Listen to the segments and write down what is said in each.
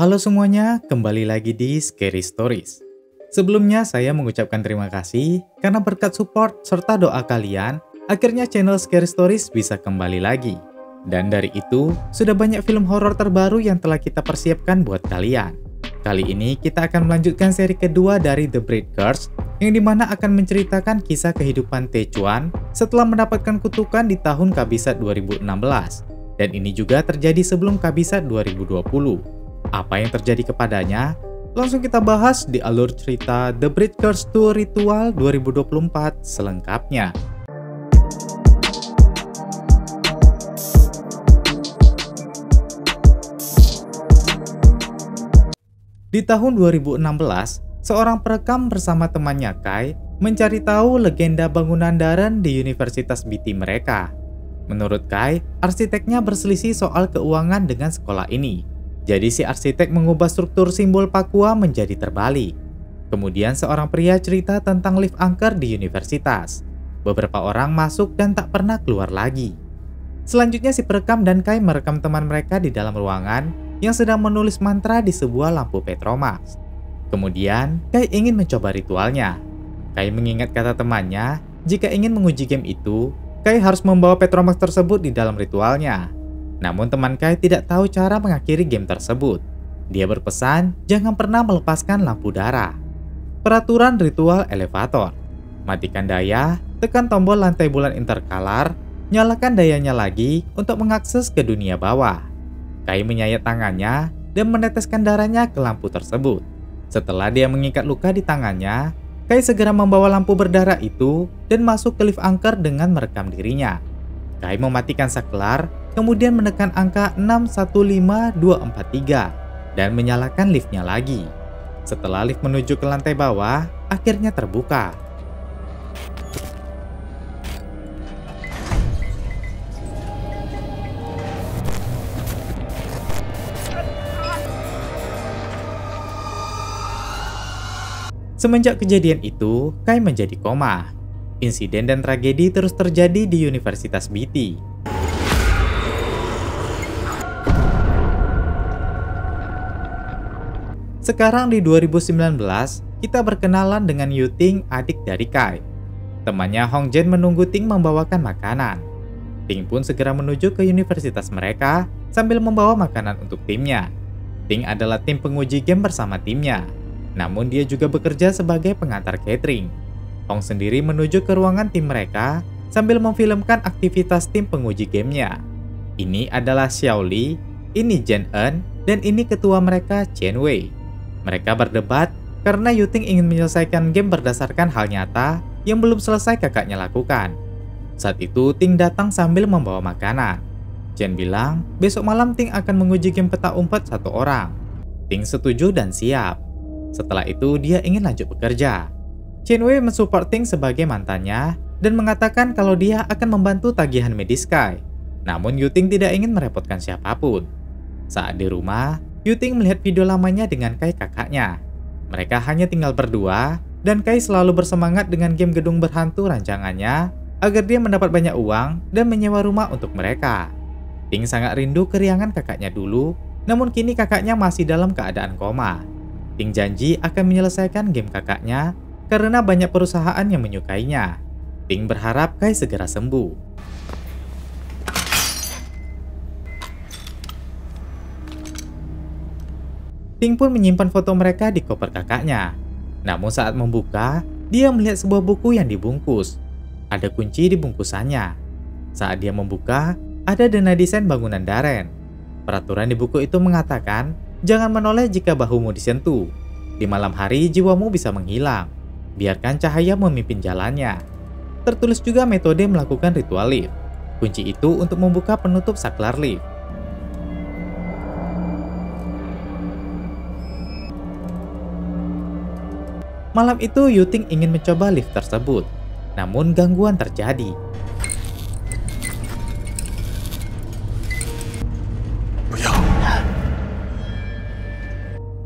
Halo semuanya, kembali lagi di Scary Stories. Sebelumnya saya mengucapkan terima kasih karena berkat support serta doa kalian, akhirnya channel Scary Stories bisa kembali lagi. Dan dari itu, sudah banyak film horor terbaru yang telah kita persiapkan buat kalian. Kali ini kita akan melanjutkan seri kedua dari The Breed Curse, yang dimana akan menceritakan kisah kehidupan Tae-chuan setelah mendapatkan kutukan di tahun Kabisat 2016. Dan ini juga terjadi sebelum Kabisat 2020. Apa yang terjadi kepadanya? Langsung kita bahas di alur cerita The Breed Curse 2 Ritual 2024 selengkapnya. Di tahun 2016, seorang perekam bersama temannya Kai mencari tahu legenda bangunan Darren di Universitas BT mereka. Menurut Kai, arsiteknya berselisih soal keuangan dengan sekolah ini. Jadi si arsitek mengubah struktur simbol Pakua menjadi terbalik. Kemudian seorang pria cerita tentang lift angker di universitas. Beberapa orang masuk dan tak pernah keluar lagi. Selanjutnya si perekam dan Kai merekam teman mereka di dalam ruangan yang sedang menulis mantra di sebuah lampu Petromax. Kemudian Kai ingin mencoba ritualnya. Kai mengingat kata temannya, jika ingin menguji game itu, Kai harus membawa Petromax tersebut di dalam ritualnya. Namun teman Kai tidak tahu cara mengakhiri game tersebut. Dia berpesan jangan pernah melepaskan lampu darah. Peraturan ritual elevator. Matikan daya, tekan tombol lantai bulan interkalar, nyalakan dayanya lagi untuk mengakses ke dunia bawah. Kai menyayat tangannya dan meneteskan darahnya ke lampu tersebut. Setelah dia mengikat luka di tangannya, Kai segera membawa lampu berdarah itu dan masuk ke lift angker dengan merekam dirinya. Kai mematikan saklar, kemudian menekan angka 615243 dan menyalakan liftnya lagi. Setelah lift menuju ke lantai bawah, akhirnya terbuka. Semenjak kejadian itu, Kai menjadi koma. Insiden dan tragedi terus terjadi di Universitas BT. Sekarang di 2019, kita berkenalan dengan Yu Ting, adik dari Kai. Temannya Hong Jen menunggu Ting membawakan makanan. Ting pun segera menuju ke universitas mereka sambil membawa makanan untuk timnya. Ting adalah tim penguji game bersama timnya. Namun dia juga bekerja sebagai pengantar catering. Hong sendiri menuju ke ruangan tim mereka sambil memfilmkan aktivitas tim penguji gamenya. Ini adalah Xiao Li, ini Jen En, dan ini ketua mereka Chen Wei. Mereka berdebat karena Yu Ting ingin menyelesaikan game berdasarkan hal nyata yang belum selesai kakaknya lakukan. Saat itu Ting datang sambil membawa makanan. Chen bilang besok malam Ting akan menguji game peta umpet satu orang. Ting setuju dan siap. Setelah itu dia ingin lanjut bekerja. Chen Wei mensupport Ting sebagai mantannya dan mengatakan kalau dia akan membantu tagihan medis Kai. Namun Yu Ting tidak ingin merepotkan siapapun. Saat di rumah, Yu Ting melihat video lamanya dengan Kai kakaknya. Mereka hanya tinggal berdua dan Kai selalu bersemangat dengan game gedung berhantu rancangannya agar dia mendapat banyak uang dan menyewa rumah untuk mereka. Ting sangat rindu keriangan kakaknya dulu, namun kini kakaknya masih dalam keadaan koma. Ting janji akan menyelesaikan game kakaknya karena banyak perusahaan yang menyukainya. Ting berharap Kai segera sembuh. Ting pun menyimpan foto mereka di koper kakaknya. Namun saat membuka, dia melihat sebuah buku yang dibungkus. Ada kunci di bungkusannya. Saat dia membuka, ada dana desain bangunan Darren. Peraturan di buku itu mengatakan, jangan menoleh jika bahumu disentuh. Di malam hari jiwamu bisa menghilang. Biarkan cahaya memimpin jalannya. Tertulis juga metode melakukan ritual lift. Kunci itu untuk membuka penutup saklar lift. Malam itu Yu Ting ingin mencoba lift tersebut. Namun gangguan terjadi.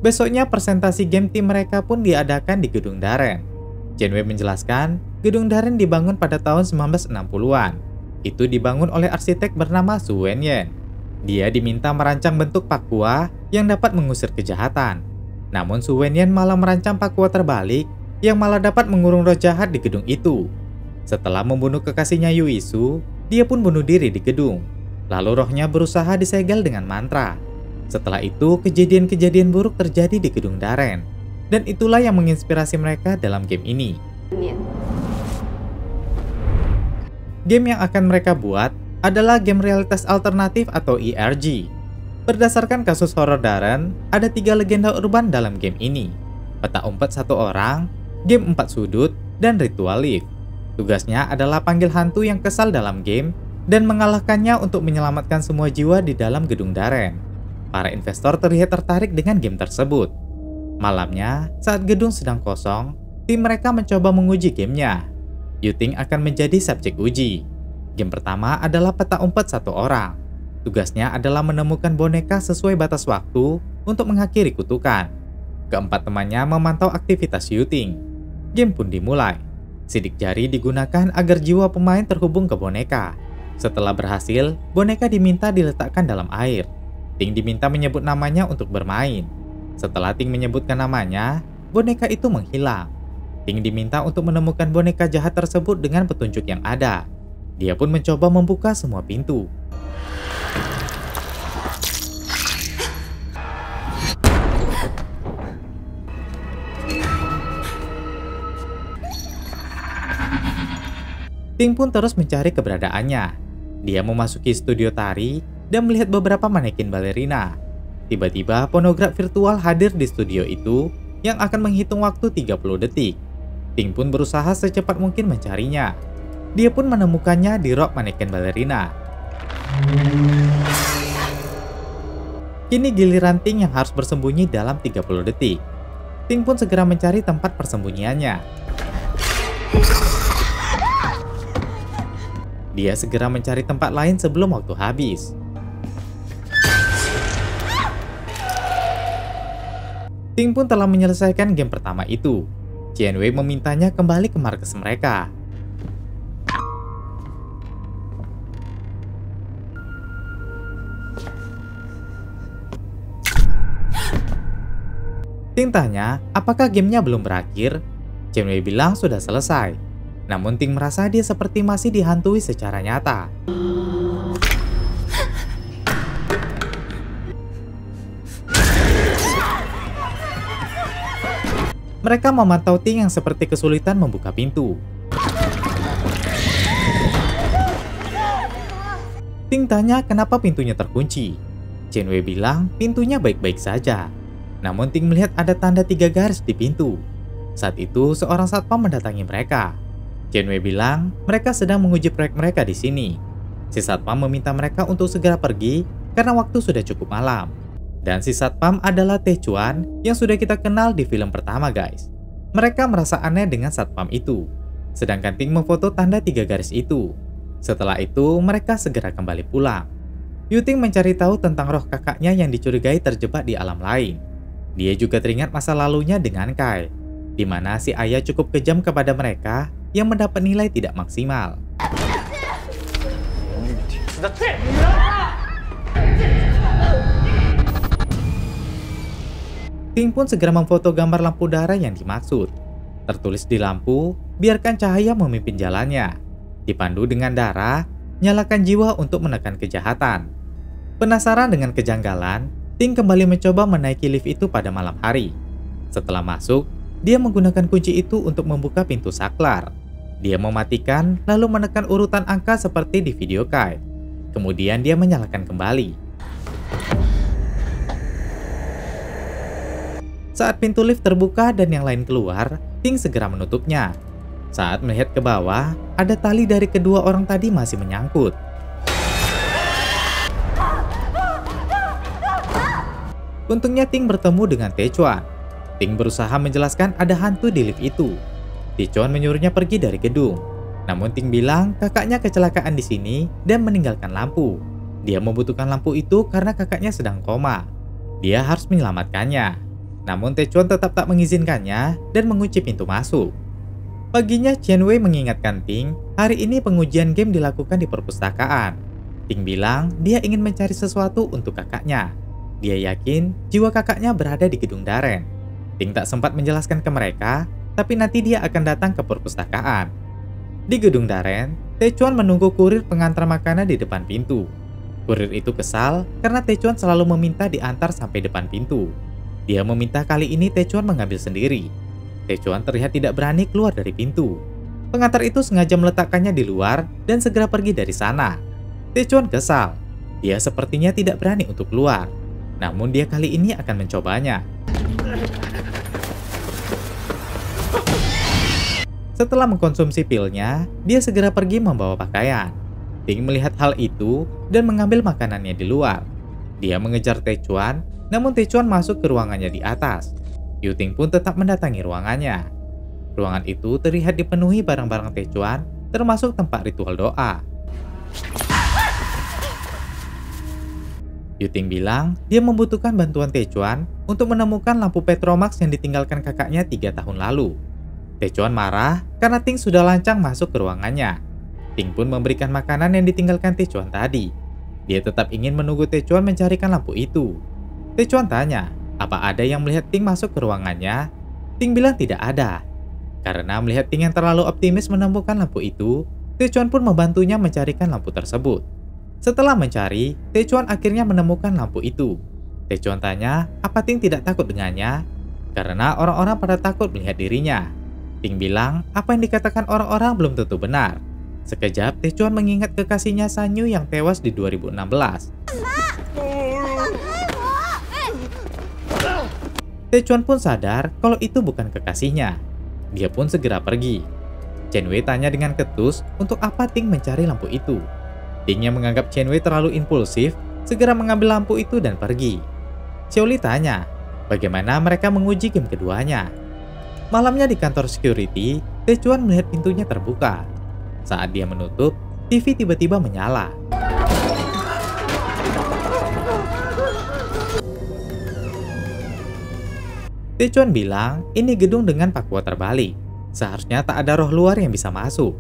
Besoknya presentasi game tim mereka pun diadakan di gedung Darren. Chen Wei menjelaskan, gedung Darren dibangun pada tahun 1960-an. Itu dibangun oleh arsitek bernama Su Wenyan. Dia diminta merancang bentuk Pakua yang dapat mengusir kejahatan. Namun Su Wenyan malah merancang Pakua terbalik yang malah dapat mengurung roh jahat di gedung itu. Setelah membunuh kekasihnya Yuisu, dia pun bunuh diri di gedung. Lalu rohnya berusaha disegel dengan mantra. Setelah itu, kejadian-kejadian buruk terjadi di gedung Daren. Dan itulah yang menginspirasi mereka dalam game ini. Game yang akan mereka buat adalah game realitas alternatif atau ERG. Berdasarkan kasus horor Daren, ada 3 legenda urban dalam game ini. Peta umpet 1 orang, game 4 sudut, dan ritual lift. Tugasnya adalah panggil hantu yang kesal dalam game dan mengalahkannya untuk menyelamatkan semua jiwa di dalam gedung Daren. Para investor terlihat tertarik dengan game tersebut. Malamnya, saat gedung sedang kosong, tim mereka mencoba menguji gamenya. Yuting akan menjadi subjek uji. Game pertama adalah peta umpet 1 orang. Tugasnya adalah menemukan boneka sesuai batas waktu untuk mengakhiri kutukan. Keempat temannya memantau aktivitas Yuting. Game pun dimulai. Sidik jari digunakan agar jiwa pemain terhubung ke boneka. Setelah berhasil, boneka diminta diletakkan dalam air. Ting diminta menyebut namanya untuk bermain. Setelah Ting menyebutkan namanya, boneka itu menghilang. Ting diminta untuk menemukan boneka jahat tersebut dengan petunjuk yang ada. Dia pun mencoba membuka semua pintu. Ting pun terus mencari keberadaannya. Dia memasuki studio tari dan melihat beberapa manekin balerina. Tiba-tiba pornograf virtual hadir di studio itu yang akan menghitung waktu 30 detik. Ting pun berusaha secepat mungkin mencarinya. Dia pun menemukannya di rok maneken balerina. Kini giliran Ting yang harus bersembunyi dalam 30 detik. Ting pun segera mencari tempat persembunyiannya. Dia segera mencari tempat lain sebelum waktu habis. Ting pun telah menyelesaikan game pertama itu. Qianwei memintanya kembali ke markas mereka. Ting tanya, apakah gamenya belum berakhir? Qianwei bilang sudah selesai. Namun Ting merasa dia seperti masih dihantui secara nyata. Mereka memantau Ting yang seperti kesulitan membuka pintu. Ting tanya kenapa pintunya terkunci. Qianwei bilang pintunya baik-baik saja. Namun Ting melihat ada tanda 3 garis di pintu. Saat itu seorang satpam mendatangi mereka. Qianwei bilang mereka sedang menguji proyek mereka di sini. Si satpam meminta mereka untuk segera pergi karena waktu sudah cukup malam. Dan si satpam adalah Tae Chuan yang sudah kita kenal di film pertama guys. Mereka merasa aneh dengan satpam itu. Sedangkan Ting memfoto tanda 3 garis itu. Setelah itu mereka segera kembali pulang. Yuting mencari tahu tentang roh kakaknya yang dicurigai terjebak di alam lain. Dia juga teringat masa lalunya dengan Kai, di mana si ayah cukup kejam kepada mereka yang mendapat nilai tidak maksimal. Ting pun segera memfoto gambar lampu darah yang dimaksud. Tertulis di lampu, biarkan cahaya memimpin jalannya. Dipandu dengan darah, nyalakan jiwa untuk menekan kejahatan. Penasaran dengan kejanggalan, Ting kembali mencoba menaiki lift itu pada malam hari. Setelah masuk, dia menggunakan kunci itu untuk membuka pintu saklar. Dia mematikan lalu menekan urutan angka seperti di video Kai. Kemudian dia menyalakan kembali. Saat pintu lift terbuka dan yang lain keluar, Ting segera menutupnya. Saat melihat ke bawah, ada tali dari kedua orang tadi masih menyangkut. Untungnya Ting bertemu dengan Tae Chuan. Ting berusaha menjelaskan ada hantu di lift itu. Tae Chuan menyuruhnya pergi dari gedung. Namun Ting bilang kakaknya kecelakaan di sini dan meninggalkan lampu. Dia membutuhkan lampu itu karena kakaknya sedang koma. Dia harus menyelamatkannya. Namun Tae Chuan tetap tak mengizinkannya dan mengunci pintu masuk. Paginya Qianwei mengingatkan Ting, hari ini pengujian game dilakukan di perpustakaan. Ting bilang dia ingin mencari sesuatu untuk kakaknya. Dia yakin jiwa kakaknya berada di gedung Daren. Ting tak sempat menjelaskan ke mereka, tapi nanti dia akan datang ke perpustakaan. Di gedung Daren, Techuan menunggu kurir pengantar makanan di depan pintu. Kurir itu kesal karena Techuan selalu meminta diantar sampai depan pintu. Dia meminta kali ini Techuan mengambil sendiri. Techuan terlihat tidak berani keluar dari pintu. Pengantar itu sengaja meletakkannya di luar dan segera pergi dari sana. Techuan kesal. Dia sepertinya tidak berani untuk keluar. Namun dia kali ini akan mencobanya. Setelah mengkonsumsi pilnya, dia segera pergi membawa pakaian. Ting melihat hal itu dan mengambil makanannya di luar. Dia mengejar Techuan, namun Techuan masuk ke ruangannya di atas. Yuting pun tetap mendatangi ruangannya. Ruangan itu terlihat dipenuhi barang-barang Techuan, termasuk tempat ritual doa. Yuting bilang dia membutuhkan bantuan Techuan untuk menemukan lampu Petromax yang ditinggalkan kakaknya 3 tahun lalu. Techuan marah karena Ting sudah lancang masuk ke ruangannya. Ting pun memberikan makanan yang ditinggalkan Techuan tadi. Dia tetap ingin menunggu Techuan mencarikan lampu itu. Techuan tanya, apa ada yang melihat Ting masuk ke ruangannya? Ting bilang tidak ada. Karena melihat Ting yang terlalu optimis menemukan lampu itu, Techuan pun membantunya mencarikan lampu tersebut. Setelah mencari, Techuan akhirnya menemukan lampu itu. Techuan tanya, apa Ting tidak takut dengannya? Karena orang-orang pada takut melihat dirinya. Ting bilang, apa yang dikatakan orang-orang belum tentu benar. Sekejap, Techuan mengingat kekasihnya Sanyu yang tewas di 2016. Techuan pun sadar kalau itu bukan kekasihnya. Dia pun segera pergi. Chen Wei tanya dengan ketus untuk apa Ting mencari lampu itu. Ting yang menganggap Chen Wei terlalu impulsif, segera mengambil lampu itu dan pergi. Xiaoli tanya, bagaimana mereka menguji game keduanya. Malamnya di kantor security, Techuan melihat pintunya terbuka. Saat dia menutup, TV tiba-tiba menyala. Techuan bilang ini gedung dengan pakwa terbalik. Seharusnya tak ada roh luar yang bisa masuk.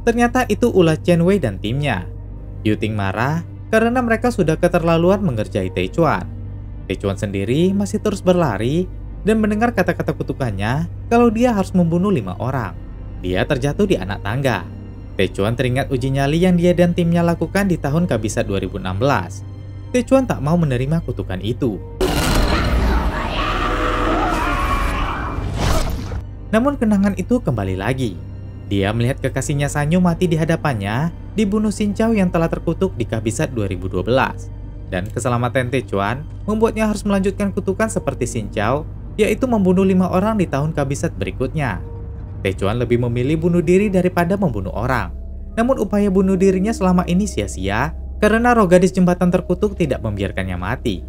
Ternyata itu ulah Chen Wei dan timnya. Yuting marah karena mereka sudah keterlaluan mengerjai Techuan. Techuan sendiri masih terus berlari dan mendengar kata-kata kutukannya kalau dia harus membunuh 5 orang. Dia terjatuh di anak tangga. Techuan teringat uji nyali yang dia dan timnya lakukan di tahun Kabisat 2016. Techuan tak mau menerima kutukan itu. Namun kenangan itu kembali lagi. Dia melihat kekasihnya Sanyu mati di hadapannya, dibunuh Xin Chao yang telah terkutuk di Kabisat 2012. Dan keselamatan Techuan membuatnya harus melanjutkan kutukan seperti Xin Chao, yaitu membunuh 5 orang di tahun Kabisat berikutnya. Techuan lebih memilih bunuh diri daripada membunuh orang. Namun upaya bunuh dirinya selama ini sia-sia karena roh gadis jembatan terkutuk tidak membiarkannya mati.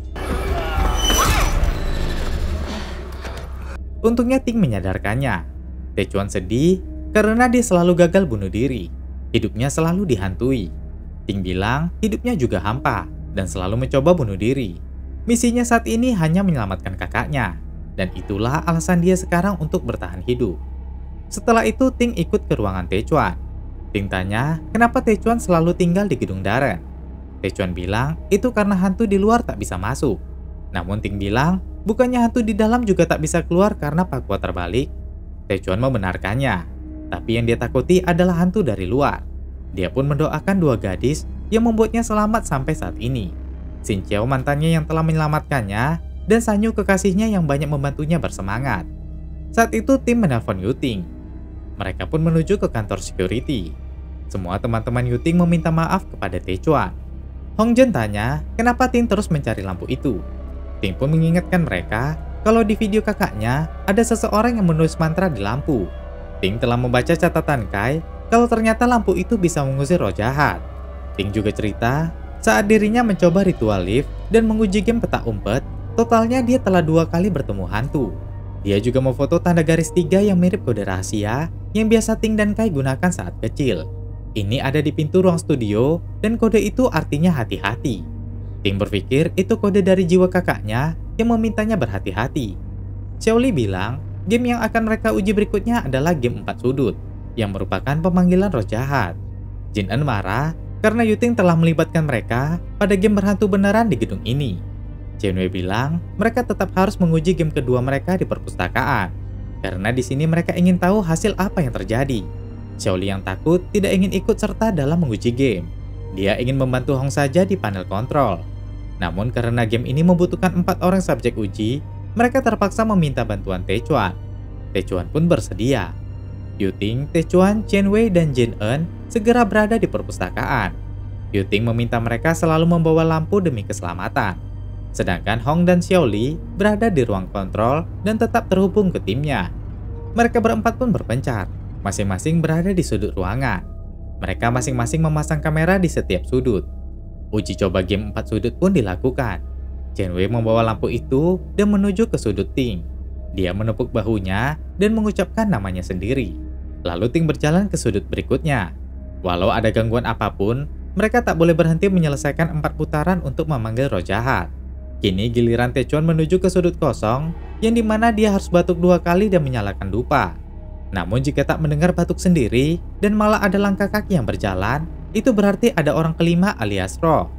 Untungnya Ting menyadarkannya. Techuan sedih karena dia selalu gagal bunuh diri. Hidupnya selalu dihantui. Ting bilang hidupnya juga hampa dan selalu mencoba bunuh diri. Misinya saat ini hanya menyelamatkan kakaknya. Dan itulah alasan dia sekarang untuk bertahan hidup. Setelah itu Ting ikut ke ruangan Techuan. Ting tanya kenapa Techuan selalu tinggal di gedung Daren. Techuan bilang itu karena hantu di luar tak bisa masuk. Namun Ting bilang bukannya hantu di dalam juga tak bisa keluar karena pakwa terbalik. Techuan membenarkannya. Tapi yang dia takuti adalah hantu dari luar. Dia pun mendoakan 2 gadis yang membuatnya selamat sampai saat ini. Xin Chao mantannya yang telah menyelamatkannya dan Sanyu kekasihnya yang banyak membantunya bersemangat. Saat itu tim menelpon Yuting. Mereka pun menuju ke kantor security. Semua teman-teman Yuting meminta maaf kepada Techuan. Hong Zhen tanya kenapa Ting terus mencari lampu itu. Ting pun mengingatkan mereka kalau di video kakaknya ada seseorang yang menulis mantra di lampu. Ting telah membaca catatan Kai kalau ternyata lampu itu bisa mengusir roh jahat. Ting juga cerita saat dirinya mencoba ritual lift dan menguji game petak umpet, totalnya dia telah 2 kali bertemu hantu. Dia juga memfoto tanda garis 3 yang mirip kode rahasia yang biasa Ting dan Kai gunakan saat kecil. Ini ada di pintu ruang studio dan kode itu artinya hati-hati. Ting berpikir itu kode dari jiwa kakaknya yang memintanya berhati-hati. Xiaoli bilang Game yang akan mereka uji berikutnya adalah game 4 sudut, yang merupakan pemanggilan roh jahat. Jin-en marah karena Yuting telah melibatkan mereka pada game berhantu beneran di gedung ini. Chen-wei bilang mereka tetap harus menguji game kedua mereka di perpustakaan, karena di sini mereka ingin tahu hasil apa yang terjadi. Xiaoli yang takut tidak ingin ikut serta dalam menguji game. Dia ingin membantu Hong saja di panel kontrol. Namun karena game ini membutuhkan 4 orang subjek uji, mereka terpaksa meminta bantuan Techuan. Techuan pun bersedia. Yuting, Techuan, Chen-wei, dan Jin-en segera berada di perpustakaan. Yuting meminta mereka selalu membawa lampu demi keselamatan. Sedangkan Hong dan Xiaoli berada di ruang kontrol dan tetap terhubung ke timnya. Mereka berempat pun berpencar, masing-masing berada di sudut ruangan. Mereka masing-masing memasang kamera di setiap sudut. Uji coba game 4 sudut pun dilakukan. Chen-wei membawa lampu itu dan menuju ke sudut Ting. Dia menepuk bahunya dan mengucapkan namanya sendiri. Lalu Ting berjalan ke sudut berikutnya. Walau ada gangguan apapun, mereka tak boleh berhenti menyelesaikan 4 putaran untuk memanggil roh jahat. Kini giliran Techuan menuju ke sudut kosong, yang dimana dia harus batuk 2 kali dan menyalakan dupa. Namun jika tak mendengar batuk sendiri, dan malah ada langkah kaki yang berjalan, itu berarti ada orang kelima alias roh.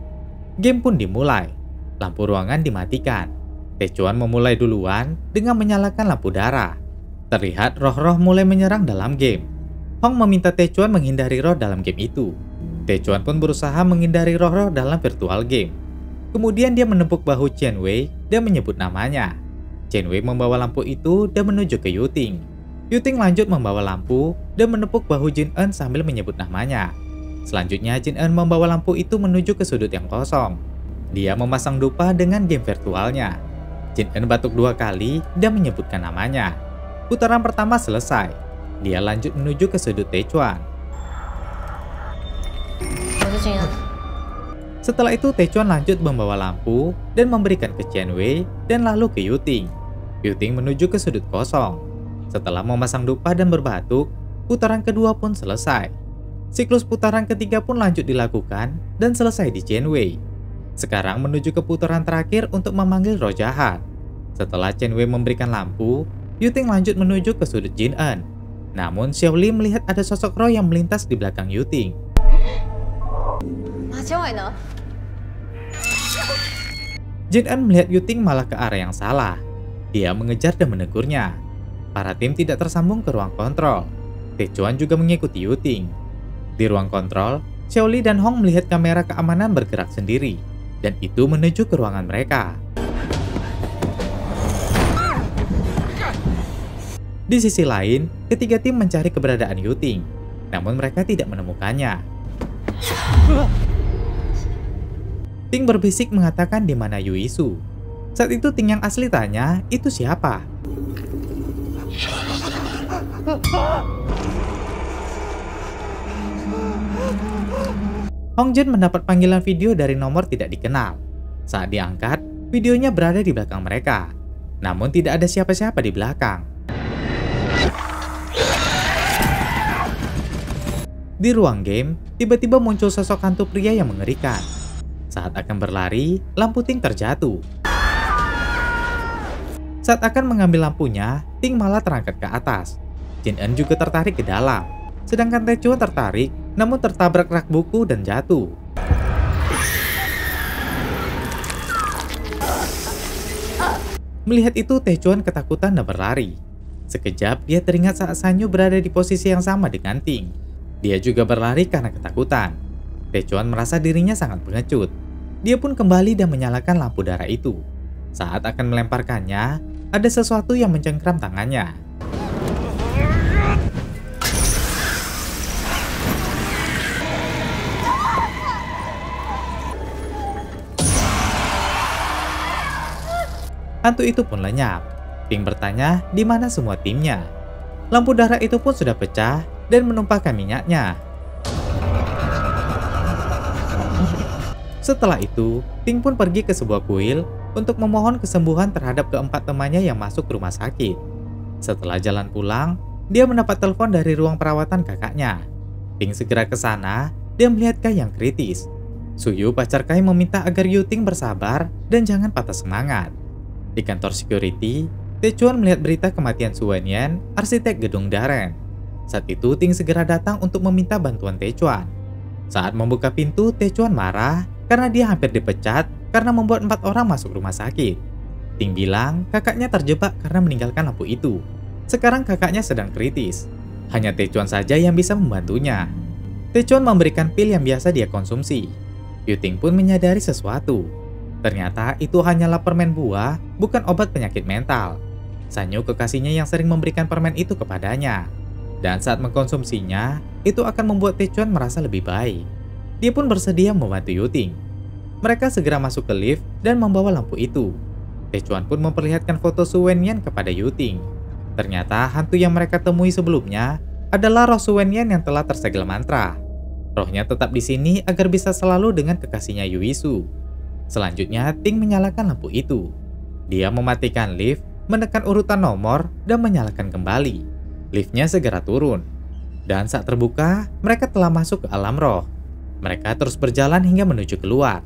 Game pun dimulai. Lampu ruangan dimatikan. Techuan memulai duluan dengan menyalakan lampu darah. Terlihat roh-roh mulai menyerang dalam game. Hong meminta Techuan menghindari roh dalam game itu. Techuan pun berusaha menghindari roh-roh dalam virtual game. Kemudian dia menepuk bahu Chen-wei dan menyebut namanya. Chen-wei membawa lampu itu dan menuju ke Yuting. Yuting lanjut membawa lampu dan menepuk bahu Jin-en sambil menyebut namanya. Selanjutnya Jin-en membawa lampu itu menuju ke sudut yang kosong. Dia memasang dupa dengan game virtualnya. Jin-en batuk 2 kali dan menyebutkan namanya. Putaran pertama selesai. Dia lanjut menuju ke sudut Techuan. Setelah itu Techuan lanjut membawa lampu dan memberikan ke Chen-wei dan lalu ke Yuting. Yuting menuju ke sudut kosong. Setelah memasang dupa dan berbatuk, putaran kedua pun selesai. Siklus putaran ketiga pun lanjut dilakukan dan selesai di Chen-wei. Sekarang menuju ke putaran terakhir untuk memanggil roh jahat. Setelah Chen-wei memberikan lampu, Yuting lanjut menuju ke sudut Jin-en. Namun Xiaoli melihat ada sosok roh yang melintas di belakang Yuting. Jin-en melihat Yuting malah ke arah yang salah. Dia mengejar dan menegurnya. Para tim tidak tersambung ke ruang kontrol. Techuan juga mengikuti Yuting. Di ruang kontrol, Xiaoli dan Hong melihat kamera keamanan bergerak sendiri, dan itu menuju ke ruangan mereka. Di sisi lain, ketiga tim mencari keberadaan Yuting, namun mereka tidak menemukannya. Ting berbisik mengatakan di mana Yu Isu. Saat itu Ting yang asli tanya, itu siapa? Hong Jin mendapat panggilan video dari nomor tidak dikenal. Saat diangkat, videonya berada di belakang mereka. Namun tidak ada siapa-siapa di belakang. Di ruang game, tiba-tiba muncul sosok hantu pria yang mengerikan. Saat akan berlari, lampu Ting terjatuh. Saat akan mengambil lampunya, Ting malah terangkat ke atas. Jin-en juga tertarik ke dalam. Sedangkan Techuan tertarik, namun tertabrak rak buku dan jatuh. Melihat itu, Techuan ketakutan dan berlari. Sekejap, dia teringat saat Sanyu berada di posisi yang sama dengan Ting. Dia juga berlari karena ketakutan. Techuan merasa dirinya sangat pengecut. Dia pun kembali dan menyalakan lampu darah itu. Saat akan melemparkannya, ada sesuatu yang mencengkram tangannya. Hantu itu pun lenyap. Ting bertanya di mana semua timnya. Lampu darah itu pun sudah pecah dan menumpahkan minyaknya. Setelah itu, Ting pun pergi ke sebuah kuil untuk memohon kesembuhan terhadap keempat temannya yang masuk ke rumah sakit. Setelah jalan pulang, dia mendapat telepon dari ruang perawatan kakaknya. Ting segera ke sana dan melihat Kai yang kritis. Suyu, pacar Kai, meminta agar Yuting bersabar dan jangan patah semangat. Di kantor security, Techuan melihat berita kematian Su Wenyan, arsitek gedung Daren. Saat itu Ting segera datang untuk meminta bantuan Techuan. Saat membuka pintu, Techuan marah karena dia hampir dipecat karena membuat 4 orang masuk rumah sakit. Ting bilang kakaknya terjebak karena meninggalkan lampu itu. Sekarang kakaknya sedang kritis. Hanya Techuan saja yang bisa membantunya. Techuan memberikan pil yang biasa dia konsumsi. Yuting pun menyadari sesuatu. Ternyata itu hanyalah permen buah, bukan obat penyakit mental. Sanyu kekasihnya yang sering memberikan permen itu kepadanya. Dan saat mengkonsumsinya, itu akan membuat Techuan merasa lebih baik. Dia pun bersedia membantu Yuting. Mereka segera masuk ke lift dan membawa lampu itu. Techuan pun memperlihatkan foto Su Wenyan kepada Yuting. Ternyata hantu yang mereka temui sebelumnya adalah roh Su Wenyan yang telah tersegel mantra. Rohnya tetap di sini agar bisa selalu dengan kekasihnya Yuisu. Selanjutnya, Ting menyalakan lampu itu. Dia mematikan lift, menekan urutan nomor, dan menyalakan kembali. Liftnya segera turun. Dan saat terbuka, mereka telah masuk ke alam roh. Mereka terus berjalan hingga menuju keluar.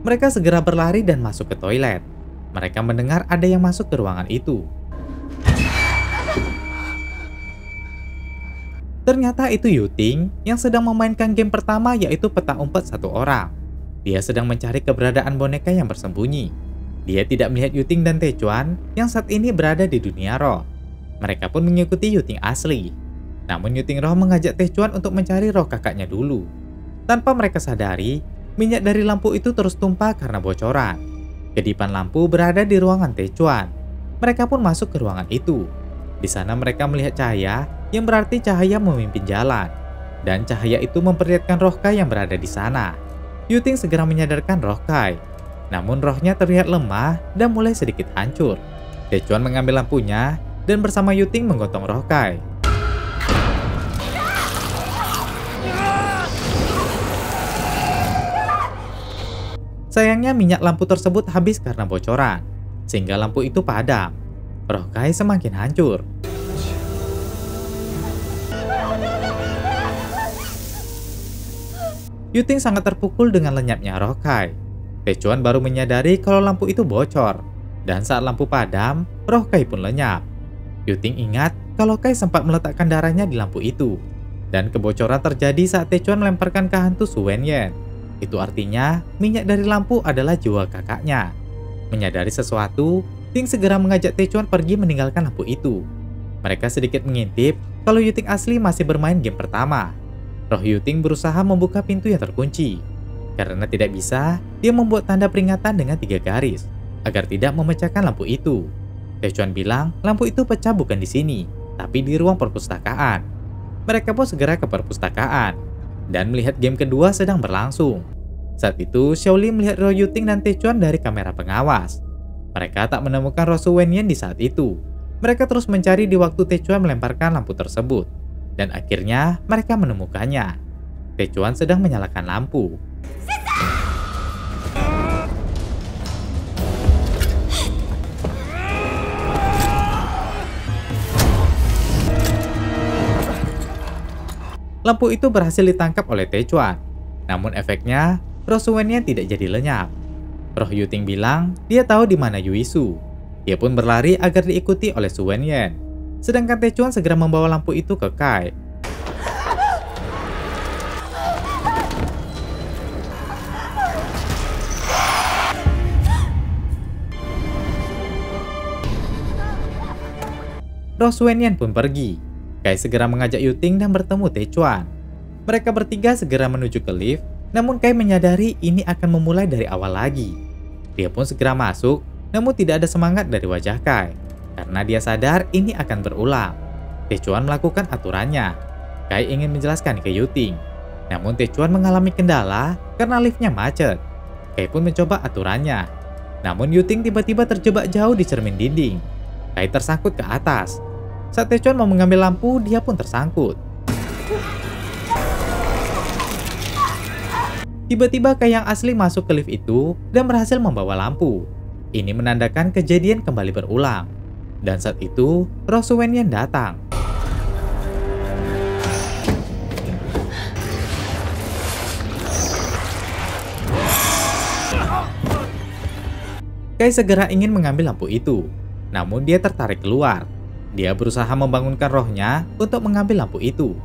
Mereka segera berlari dan masuk ke toilet. Mereka mendengar ada yang masuk ke ruangan itu. Ternyata itu Yuting yang sedang memainkan game pertama, yaitu peta umpet 1 orang. Dia sedang mencari keberadaan boneka yang bersembunyi. Dia tidak melihat Yuting dan Techuan yang saat ini berada di dunia roh. Mereka pun mengikuti Yuting asli. Namun Yuting roh mengajak Techuan untuk mencari roh kakaknya dulu. Tanpa mereka sadari, minyak dari lampu itu terus tumpah karena bocoran. Kedipan lampu berada di ruangan Techuan. Mereka pun masuk ke ruangan itu. Di sana mereka melihat cahaya, yang berarti cahaya memimpin jalan. Dan cahaya itu memperlihatkan roh Kai yang berada di sana. Yuting segera menyadarkan roh Kai. Namun rohnya terlihat lemah dan mulai sedikit hancur. Techuan mengambil lampunya dan bersama Yuting menggotong roh Kai. Sayangnya minyak lampu tersebut habis karena bocoran, sehingga lampu itu padam. Roh Kai semakin hancur. Yuting sangat terpukul dengan lenyapnya roh Kai. Techuan baru menyadari kalau lampu itu bocor, dan saat lampu padam, roh Kai pun lenyap. Yuting ingat kalau Kai sempat meletakkan darahnya di lampu itu, dan kebocoran terjadi saat Techuan melemparkan ke hantu Su Wenyan. Itu artinya minyak dari lampu adalah jiwa kakaknya. Menyadari sesuatu, Ting segera mengajak Techuan pergi meninggalkan lampu itu. Mereka sedikit mengintip kalau Yuting asli masih bermain game pertama. Roh Yuting berusaha membuka pintu yang terkunci. Karena tidak bisa, dia membuat tanda peringatan dengan 3 garis agar tidak memecahkan lampu itu. Techuan bilang lampu itu pecah bukan di sini, tapi di ruang perpustakaan. Mereka pun segera ke perpustakaan dan melihat game kedua sedang berlangsung. Saat itu, Xiaoli melihat roh Yuting dan Techuan dari kamera pengawas. Mereka tak menemukan roh Su Wenyan di saat itu. Mereka terus mencari di waktu Techuan melemparkan lampu tersebut. Dan akhirnya mereka menemukannya. Techuan sedang menyalakan lampu. Lampu itu berhasil ditangkap oleh Techuan. Namun efeknya, roh Su Wenyan tidak jadi lenyap. Roh Yuting bilang dia tahu di mana Yuisu. Dia pun berlari agar diikuti oleh Su Wenyan. Sedangkan Techuan segera membawa lampu itu ke Kai. Roh Su Wenyan pun pergi. Kai segera mengajak Yuting dan bertemu Techuan. Mereka bertiga segera menuju ke lift, namun Kai menyadari ini akan memulai dari awal lagi. Dia pun segera masuk, namun tidak ada semangat dari wajah Kai, karena dia sadar ini akan berulang. Techuan melakukan aturannya. Kai ingin menjelaskan ke Yuting, namun Techuan mengalami kendala karena liftnya macet. Kai pun mencoba aturannya, namun Yuting tiba-tiba terjebak jauh di cermin dinding. Kai tersangkut ke atas. Saat Techuan mau mengambil lampu, dia pun tersangkut. Tiba-tiba Kai yang asli masuk ke lift itu dan berhasil membawa lampu. Ini menandakan kejadian kembali berulang. Dan saat itu, roh Su Wenyan datang. Kai segera ingin mengambil lampu itu, namun dia tertarik keluar. Dia berusaha membangunkan rohnya untuk mengambil lampu itu.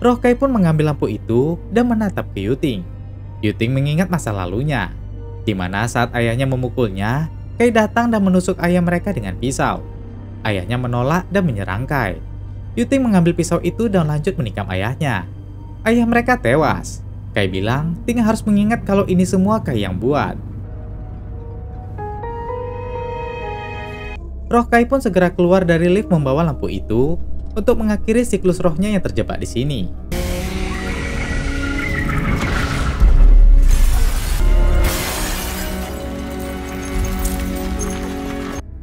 Roh Kai pun mengambil lampu itu dan menatap ke Yuting. Yuting mengingat masa lalunya, di mana saat ayahnya memukulnya, Kai datang dan menusuk ayah mereka dengan pisau. Ayahnya menolak dan menyerang Kai. Yuting mengambil pisau itu dan lanjut menikam ayahnya. Ayah mereka tewas. Kai bilang, Ting harus mengingat kalau ini semua Kai yang buat. Roh Kai pun segera keluar dari lift membawa lampu itu untuk mengakhiri siklus rohnya yang terjebak di sini.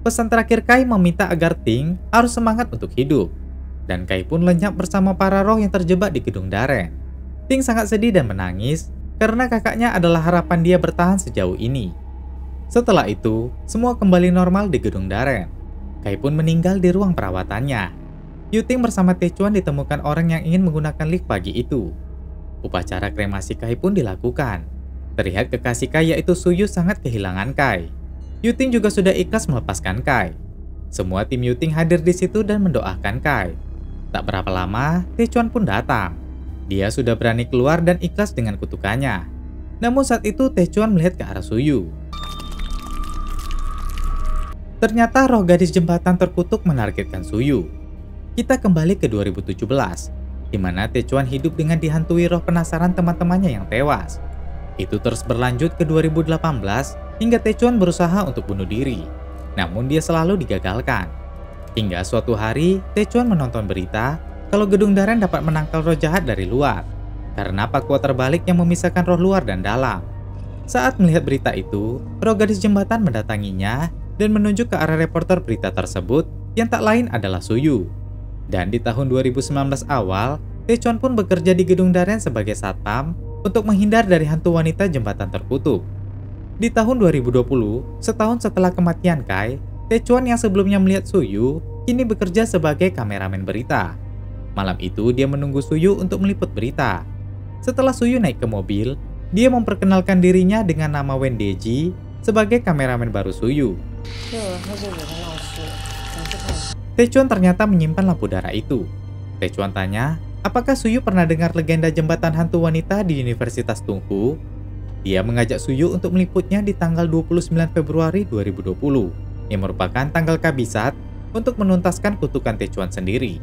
Pesan terakhir Kai meminta agar Ting harus semangat untuk hidup. Dan Kai pun lenyap bersama para roh yang terjebak di gedung Daren. Ting sangat sedih dan menangis karena kakaknya adalah harapan dia bertahan sejauh ini. Setelah itu, semua kembali normal di gedung Daren. Kai pun meninggal di ruang perawatannya. Yuting bersama Taechuan ditemukan orang yang ingin menggunakan lift pagi itu. Upacara kremasi Kai pun dilakukan. Terlihat kekasih Kai yaitu Suyu sangat kehilangan Kai. Yuting juga sudah ikhlas melepaskan Kai. Semua tim Yuting hadir di situ dan mendoakan Kai. Tak berapa lama, Taechuan pun datang. Dia sudah berani keluar dan ikhlas dengan kutukannya. Namun saat itu Taechuan melihat ke arah Suyu. Ternyata roh gadis jembatan terkutuk menargetkan Suyu. Kita kembali ke 2017, di mana Taechuan hidup dengan dihantui roh penasaran teman-temannya yang tewas. Itu terus berlanjut ke 2018 hingga Taechuan berusaha untuk bunuh diri. Namun dia selalu digagalkan. Hingga suatu hari Taechuan menonton berita kalau gedung Daren dapat menangkal roh jahat dari luar, karena pakua terbalik yang memisahkan roh luar dan dalam. Saat melihat berita itu, roh gadis jembatan mendatanginya dan menunjuk ke arah reporter berita tersebut yang tak lain adalah Suyu. Dan di tahun 2019 awal, Taechuan pun bekerja di gedung Daren sebagai satpam untuk menghindar dari hantu wanita jembatan terkutuk. Di tahun 2020, setahun setelah kematian Kai, Taechuan yang sebelumnya melihat Suyu, kini bekerja sebagai kameramen berita. Malam itu dia menunggu Suyu untuk meliput berita. Setelah Suyu naik ke mobil, dia memperkenalkan dirinya dengan nama Wen Deji sebagai kameramen baru Suyu. Taechuan ternyata menyimpan lampu darah itu. Taechuan tanya, apakah Suyu pernah dengar legenda jembatan hantu wanita di Universitas Tungku? Dia mengajak Suyu untuk meliputnya di tanggal 29 Februari 2020, yang merupakan tanggal kabisat untuk menuntaskan kutukan Taechuan sendiri.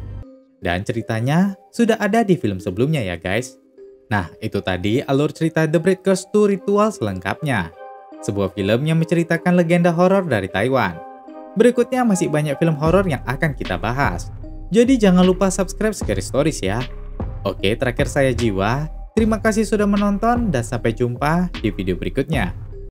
Dan ceritanya sudah ada di film sebelumnya ya guys. Nah, itu tadi alur cerita The Bright Curse 2 Ritual selengkapnya. Sebuah film yang menceritakan legenda horor dari Taiwan. Berikutnya masih banyak film horor yang akan kita bahas. Jadi jangan lupa subscribe Scary Stories ya. Oke, terakhir saya Jiwa. Terima kasih sudah menonton dan sampai jumpa di video berikutnya.